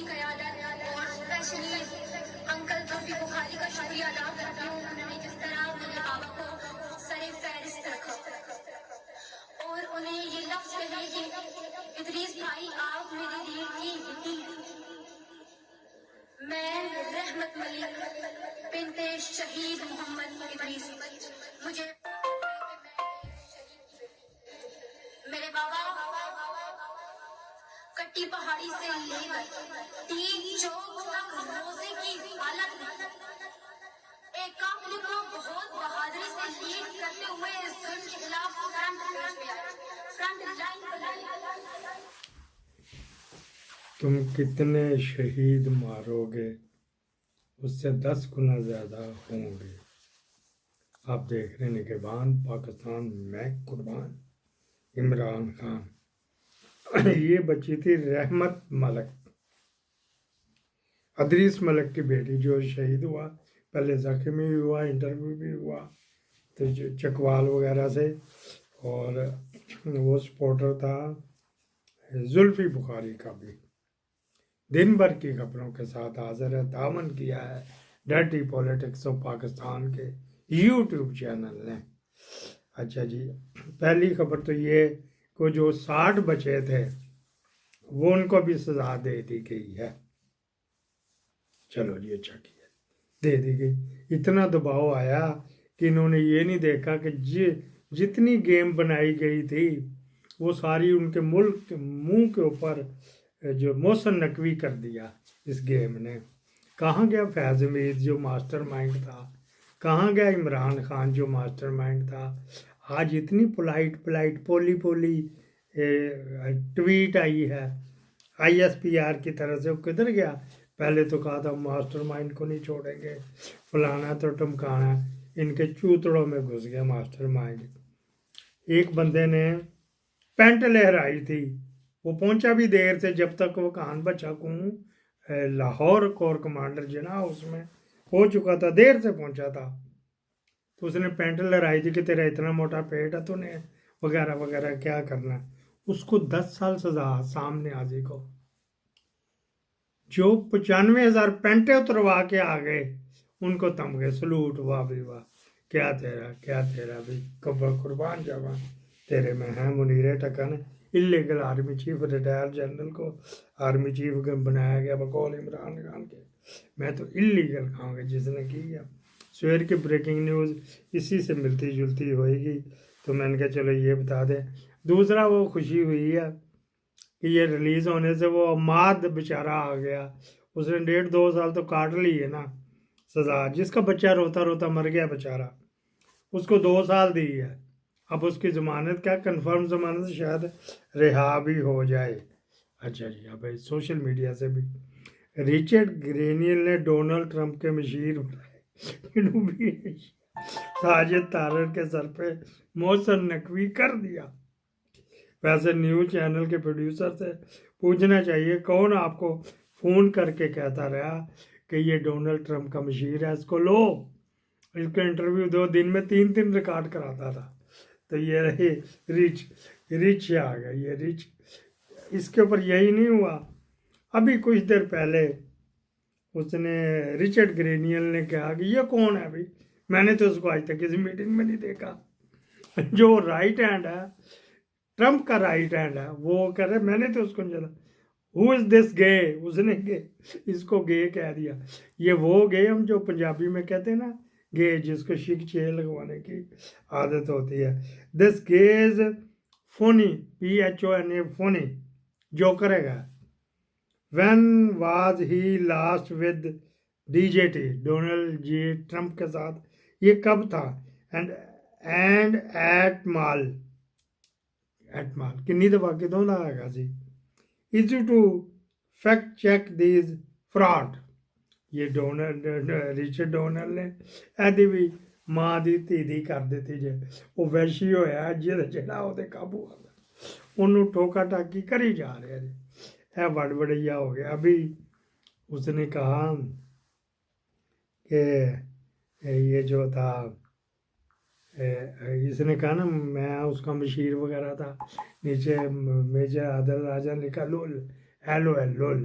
کی قیادت اور اسپیشلی انکل زلفی بخاری کا شکریہ ادا کرتی ہوں، انہوں نے جس طرح میرے بابا کو سر فہرست رکھا اور انہیں یہ لفظ کہے کہ ادریس بھائی آپ میری ریڑھ کی ہڈی ہیں۔ میں رحمت ملک بنت شہید محمد ادریس، مجھے میرے بابا کٹی پہاڑی سے لے کر 3 چوک تک روزے کی حالت میں ایک قافلے کو بہت بہادری سے لیڈ کرتے ہوئے ظلم کے خلاف فرنٹ لائن پر لائے۔ تم کتنے شہید مارو گے اس سے 10 گنا زیادہ ہوں گے۔ آپ دیکھ رہے ہیں نگہبان پاکستان میں قربان عمران خان۔ یہ بچی تھی رحمت ملک، ادریس ملک کی بیٹی، جو شہید ہوا، پہلے زخمی بھی ہوا، انٹرویو بھی ہوا تو چکوال وغیرہ سے، اور وہ سپورٹر تھا زلفی بخاری کا بھی۔ دن بھر کی خبروں کے ساتھ حاضر ہے، تعاون کیا ہے ڈرٹی پولیٹکس آف پاکستان کے یوٹیوب چینل نے۔ اچھا جی، پہلی خبر تو یہ کہ جو 60 بچے تھے وہ ان کو بھی سزا دے دی گئی ہے۔ چلو جی، اچھا کیا، دے دی گئی۔ اتنا دباؤ آیا کہ انہوں نے یہ نہیں دیکھا کہ جتنی گیم بنائی گئی تھی وہ ساری ان کے ملک کے منہ کے اوپر جو محسن نقوی کر دیا اس گیم نے۔ کہاں گیا فیض امید جو ماسٹر مائنڈ تھا، کہاں گیا عمران خان جو ماسٹر مائنڈ تھا۔ آج اتنی پولی ٹویٹ آئی ہے ISPR کی طرف سے، وہ کدھر گیا؟ پہلے تو کہا تھا ماسٹر مائنڈ کو نہیں چھوڑیں گے، فلانا تو ٹمکانا، ان کے چوتڑوں میں گھس گیا ماسٹر مائنڈ۔ ایک بندے نے پینٹ لہرائی تھی، وہ پہنچا بھی دیر سے، جب تک وہ کان بچا کو لاہور کور کمانڈر جناح اس میں ہو چکا تھا، دیر سے پہنچا تھا، تو اس نے پینٹ لہرائی تھی کہ تیرا اتنا موٹا پیٹ ہے، تو نے وغیرہ وغیرہ کیا کرنا ہے۔ اس کو 10 سال سزا سامنے آزی کو۔ جو 95,000 پینٹیں اتروا کے آ گئے ان کو تمغے، سلوٹ، واہ بھی واہ، کیا تیرا بھی قربان جاواں تیرے میں ہے۔ منیر ٹکن illegal army chief, retire general کو آرمی چیف بنایا گیا بقول عمران خان کے۔ میں تو الیگل کھاؤں گا جس نے کی ہے۔ سویر کی بریکنگ نیوز اسی سے ملتی جلتی ہوئے گی، تو میں نے کہا چلو یہ بتا دیں۔ دوسرا وہ خوشی ہوئی ہے کہ یہ ریلیز ہونے سے وہ عماد بیچارہ آ گیا، اس نے 1.5-2 سال تو کاٹ لی ہے نا سزا، جس کا بچہ روتا روتا مر گیا بیچارہ، اس کو 2 سال دی ہے۔ اب اس کی ضمانت کیا، کنفرم ضمانت سے شاید رہا بھی ہو جائے۔ اچھا جی، اب سوشل میڈیا سے بھی رچرڈ گرینیل نے ڈونلڈ ٹرمپ کے مشیر جنوبی ایشیا ساجد طارر کے سر پہ محسن نقوی کر دیا۔ ویسے نیوز چینل کے پروڈیوسر سے پوچھنا چاہیے کون آپ کو فون کر کے کہتا رہا کہ یہ ڈونلڈ ٹرمپ کا مشیر ہے، اس کو لو، اس کا انٹرویو دو، دن میں 3 ریکارڈ کراتا تھا۔ تو یہ رہی رچ آ گیا، یہ رچ۔ اس کے اوپر یہی نہیں ہوا، ابھی کچھ دیر پہلے اس نے رچرڈ گرینیل نے کہا کہ یہ کون ہے ابھی، میں نے تو اس کو آج تک کسی میٹنگ میں نہیں دیکھا۔ جو رائٹ ہینڈ ہے، ٹرمپ کا رائٹ ہینڈ ہے، وہ کہہ رہے میں نے تو اس کو نہیں جانا۔ ہو از دس گے، اس نے اس کو گے کہہ دیا۔ یہ وہ گے ہم جو پنجابی میں کہتے ہیں نا، گے جس کو شک چھ لگوانے کی عادت ہوتی ہے۔ دس گے از فونی، PHONA فونی، جو کرے گا۔ When was he last with DJT، Donald J Trump کے ساتھ یہ کب تھا؟ اینڈ ایٹ مال کنی دفعہ کدوں دا ہے گا سی؟ Easy to fact check these fraud. یہ رچرڈ ڈونلڈ نے ایدی بھی ماں دی دھی دی کر دیتی جے، وہ ویشی ہویا جہاں وہ قابو آ انہوں ٹوکا ٹاکی کری جا رہے ہیں۔ یہ بڑیا ہو گیا۔ ابھی اس نے کہا کہ یہ جو تھا، اس نے کہا نا میں اس کا مشیر وغیرہ تھا، نیچے میجر عادل راجہ نے لکھا لول LOL لول،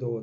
2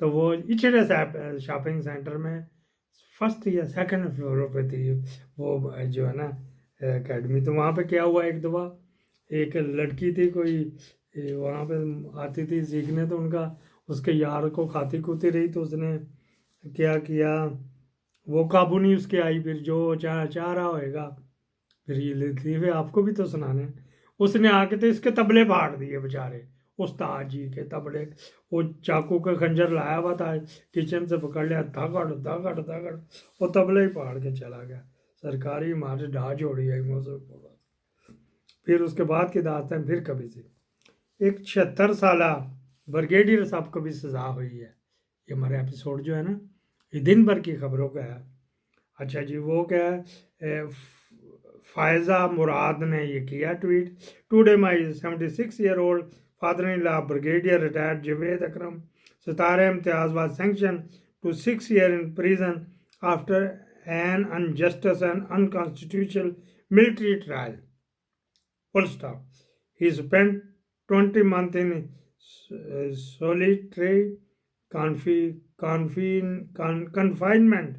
تو وہ اچڑے شاپنگ سینٹر میں فرسٹ یا سیکنڈ فلور پہ تھی وہ جو ہے نا اکیڈمی. تو وہاں پہ کیا ہوا ایک دفعہ ایک لڑکی تھی کوئی وہاں پہ آتی تھی سیکھنے, تو ان کا اس کے یار کو کھاتی کوتی رہی, تو اس نے کیا کیا وہ قابو نہیں اس کے آئی, پھر جو چاہ رہا ہوئے گا پھر یہ لطیفے آپ کو بھی تو سنانے, اس نے آ کے تو اس کے تبلے پھاڑ دیے بیچارے استاد جی کے تبلے. وہ چاقو کا خنجر لایا ہوا تھا کچن سے, پکڑ لیا دھگڑ وہ تبلے ہی پھاڑ کے چلا گیا. سرکاری عمارت ڈھا چھوڑی ہے موضوع. پھر اس کے بعد کی داستان پھر کبھی سے ایک 76 سالہ بریگیڈیئر صاحب کو بھی سزا ہوئی ہے. یہ ہمارا ایپیسوڈ جو ہے نا یہ دن بھر کی خبروں کا ہے. اچھا جی, وہ کیا ہے, فائزہ مراد نے یہ کیا tweet, today my 76-year-old father-in-law brigadier retired Javed Akram Sitara Imtiaz was sanctioned to 6 years in prison after an unjust and unconstitutional military trial. Full stop. He spent 20 months in solitary confinement,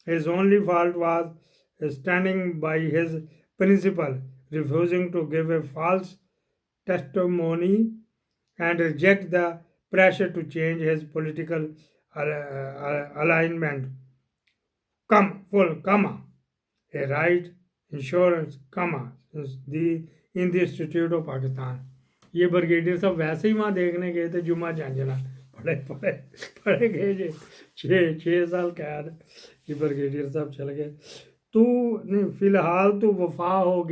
his only fault was standing by his principle, refusing to give a false testimony and reject the pressure to change his political alignment, a right insurance, in the Institute of Pakistan. یہ brigadier صاحب ویسے ہی وہاں دیکھنے گئے تھے جمعہ جھانجھنا, پڑھے گئے جی 6 سال قید. یہ بریگیڈیئر صاحب چل گئے. تو نہیں فی الحال تو وفا ہو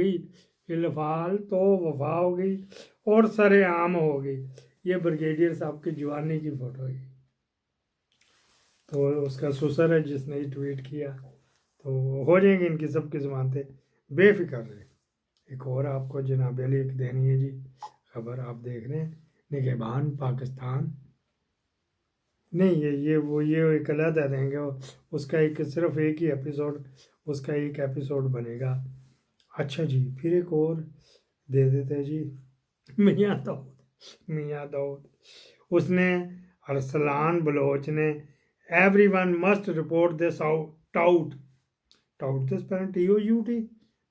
گئی اور سر عام ہو گئی. یہ بریگیڈیئر صاحب کی جوانی کی فوٹو ہے, تو اس کا سسر ہے جس نے یہ ٹویٹ کیا. تو ہو جائیں گے ان کی سب کی ضمانتیں, بے فکر رہے. ایک اور آپ کو جناب علی ایک دینی ہے جی خبر, آپ دیکھ رہے ہیں نگہبان پاکستان نہیں یہ ایک علیحدہ دیں گے, اس کا صرف ایک ہی ایپیسوڈ, اس کا ایک ایپیسوڈ بنے گا. اچھا جی, پھر ایک اور دے دیتے جی میاں داؤد. اس نے ارسلان بلوچ نے ایوری ون مسٹ رپورٹ دس ٹاؤٹ تو اسپیلنگ TOUT,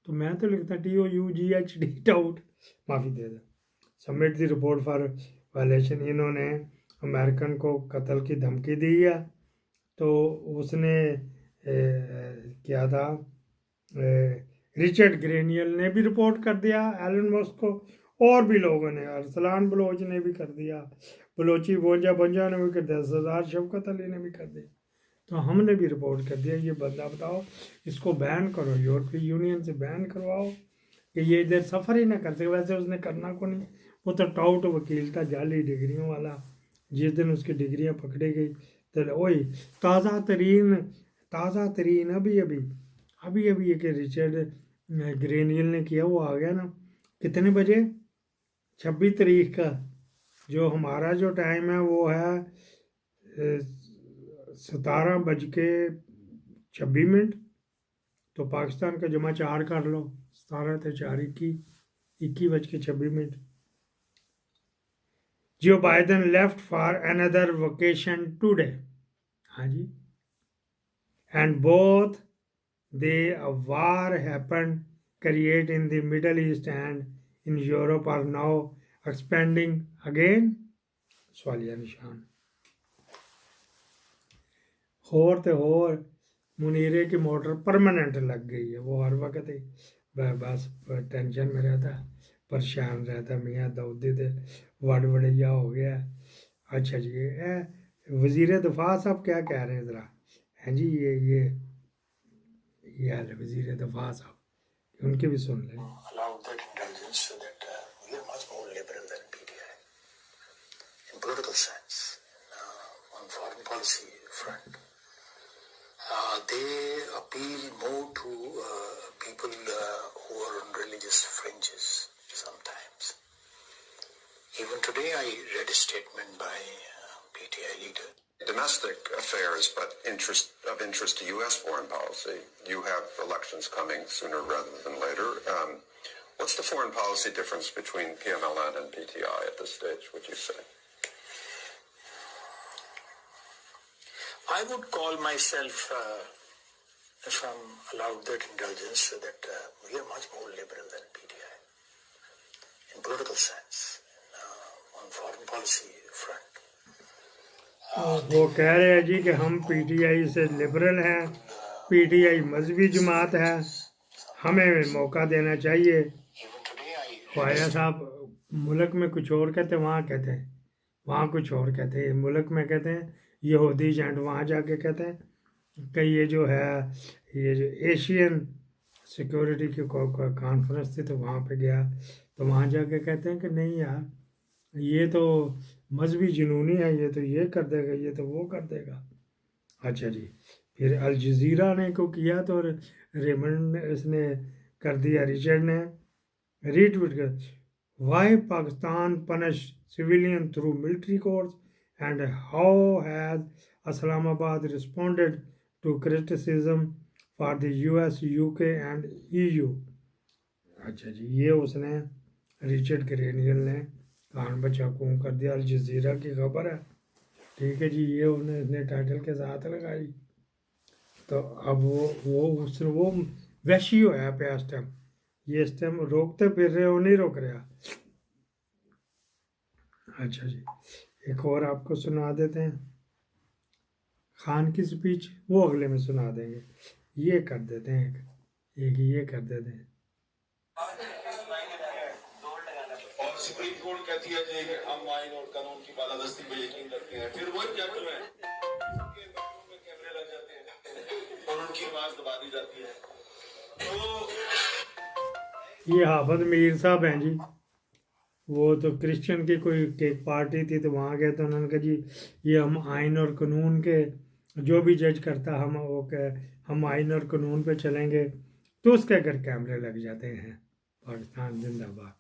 تو میں تو لکھتا TOUGHD ٹاؤٹ, معافی دے دیں. Submit the report for violation. انہوں نے امریکن کو قتل کی دھمکی دی ہے, تو اس نے کیا تھا رچرڈ گرینیل نے بھی رپورٹ کر دیا, ایلن مسک کو, اور بھی لوگوں نے, ارسلان بلوچ نے بھی کر دیا, بلوچی بونجا نے بھی کر دیا, سردار شوکت علی نے بھی کر دیا, تو ہم نے بھی رپورٹ کر دیا. یہ بندہ بتاؤ اس کو بین کرو, یورپی یونین سے بین کرواؤ کہ یہ ادھر سفر ہی نہ کر سکے. ویسے اس نے کرنا کو نہیں, وہ تو ٹاؤٹ وکیل تھا جعلی ڈگریوں والا. جس دن اس کی ڈگریاں پکڑی گئی تو وہی تازہ ترین ابھی کہ رچرڈ گرینیل نے کیا, وہ آ گیا نا کتنے بجے 26 تاریخ کا, جو ہمارا جو ٹائم ہے وہ ہے 17:26. تو پاکستان کا جمع 4 کر لو, 17 تے 4 21:26. Joe Biden left for another vacation today. ہاں جی, and both the war happen create in the Middle East and in Europe are now expanding again, سوالیہ نشان. ہور منیرے کی موٹر پرماننٹ لگ گئی ہے, وہ ہر وقت ہی بس ٹینشن میں رہتا, پریشان رہتا. میاں داؤدی دے وڑیا ہو گیا. اچھا جی, وزیر دفاع صاحب کیا کہہ رہے ہیں ذرا, ہیں جی یہ حال ہے وزیر دفاع صاحب, ان کی بھی سن لیں. Political sense, on foreign policy front, they appeal more to people who are on religious fringes sometimes. Even today I read a statement by PTI leader. Domestic affairs, but of interest to U.S. foreign policy. You have elections coming sooner rather than later. What's the foreign policy difference between PMLN and PTI at this stage, would you say? I would call myself, if I'm allowed that indulgence, that we are much more liberal than PTI in political sense, on foreign policy front. وہ کہہ رہے ہیں جی کہ ہم P T I سے liberal ہیں، P T I مذہبی جماعت ہے، ہمیں موقع دینا چاہیے. Even today, I خواجہ صاحب ملک میں کچھ اور کہتے ہیں، وہاں کہتے ہیں وہاں کچھ اور کہتے ہیں، ملک میں کہتے ہیں یہودی ایجنٹ، وہاں جا کے کہتے ہیں کہ یہ جو ہے یہ جو ایشین سیکورٹی کی کانفرنس تھی تو وہاں پہ گیا تو وہاں جا کے کہتے ہیں کہ نہیں یار یہ تو مذہبی جنونی ہے، یہ تو یہ کر دے گا، یہ تو وہ کر دے گا. اچھا جی، پھر الجزیرہ نے کو کیا تو ریمنڈ نے اس نے کر دیا، رچرڈ نے ری ٹویٹ کر why Pakistan punish civilian through military courts and how has Islamabad responded to criticism for the US, UK and EU. اچھا جی، یہ اس نے رچرڈ گرینیل نے کان بچہ کوں کر دیا. الجزیرہ کی خبر ہے، ٹھیک ہے جی، یہ انہیں اس نے ٹائٹل کے ساتھ لگائی. تو اب وہ وحشی ہوا پہ اس ٹائم، یہ اس ٹائم روکتے پھر رہے ہو، نہیں روک رہا. اچھا جی، ایک اور آپ کو سنا دیتے ہیں خان کی سپیچ، وہ اگلے میں سنا دیں گے. یہ کر دیتے ہیں ایک یہ کر دیتے ہیں. اور سپریم کورٹ کہتی ہے کہ ہم آئین اور قانون کی بالادستی پہ یقین رکھتے ہیں، پھر وہ کیا کریں ان کے بیڈروم میں کیمرے لگ جاتے ہیں اور ان کی آواز دبا دی جاتی ہے. تو یہ حافظ میر صاحب ہیں جی، وہ تو کرسچن کی کوئی ایک پارٹی تھی تو وہاں گئے تو انہوں نے کہا جی یہ ہم آئین اور قانون کے جو بھی جج کرتا ہم وہ کہ ہم آئین اور قانون پہ چلیں گے، تو اس کے اگر کیمرے لگ جاتے ہیں. پاکستان زندہ باد.